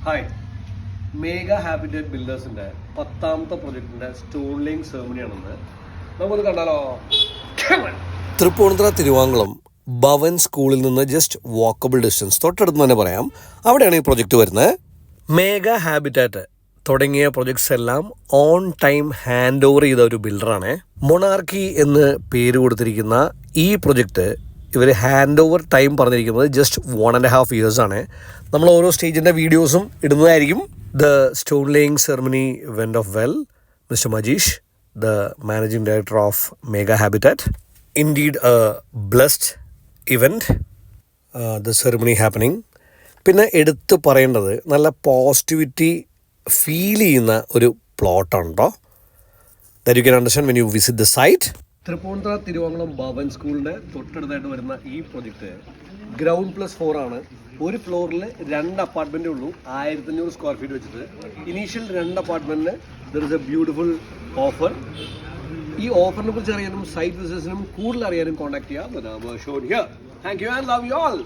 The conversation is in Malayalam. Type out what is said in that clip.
Hi, mega habitat ബിൽഡേഴ്സിൻ്റെ 10ാമത്തെ പ്രൊജക്ടിൻ്റെ stone laying സെറിമണിയാണെന്ന് നമുക്കൊന്ന് കണ്ടാലോ. തൃപ്പൂണിത്തുറ തിരുവാങ്കുളം ഭവൻ സ്കൂളിൽ നിന്ന് ജസ്റ്റ് വാക്കബിൾ ഡിസ്റ്റൻസ് തൊട്ടടുത്ത് തന്നെ പറയാം. അവിടെയാണ് ഈ പ്രൊജക്റ്റ് വരുന്നത്. മേഗ ഹാബിറ്റാറ്റ് തുടങ്ങിയ പ്രൊജക്ട്സ് എല്ലാം ഓൺ ടൈം ഹാൻഡ് ഓവർ ചെയ്ത ഒരു ബിൽഡറാണ്. മൊണാർക്കി എന്ന് പേര് കൊടുത്തിരിക്കുന്ന ഈ പ്രൊജക്റ്റ് ഇവർ ഹാൻഡ് ഓവർ ടൈം പറഞ്ഞിരിക്കുന്നത് ജസ്റ്റ് 1.5 years ആണ്. നമ്മൾ ഓരോ സ്റ്റേജിൻ്റെ വീഡിയോസും ഇടുന്നതായിരിക്കും. The stone laying ceremony went off well. Mister Majeesh, the managing director of Mega Habitat. Indeed a blessed event, the ceremony happening. പിന്നെ എടുത്ത് പറയേണ്ടത് നല്ല പോസിറ്റിവിറ്റി ഫീൽ ചെയ്യുന്ന ഒരു പ്ലോട്ടാണ് കേട്ടോ. That you can understand when you visit the site. Tripunithura Thiruvankulam Bhavan സ്കൂളിൻ്റെ തൊട്ടടുത്തായിട്ട് വരുന്ന ഈ പ്രൊജക്റ്റ് ഗ്രൗണ്ട് +4 ആണ്. ഒരു ഫ്ലോറിൽ 2 അപ്പാർട്ട്മെൻറ്റേ ഉള്ളൂ. 1500 സ്ക്വയർ ഫീറ്റ് വെച്ചിട്ട്. ഇനീഷ്യൽ 2 അപ്പാർട്ട്മെൻറ്റിന് there is a beautiful offer. ഈ ഓഫറിനെ കുറിച്ച് അറിയാനും സൈറ്റ് വിസിറ്റ്സിനും കൂടുതൽ അറിയാനും കോൺടാക്ട് ചെയ്യാം. Thank you and love you all.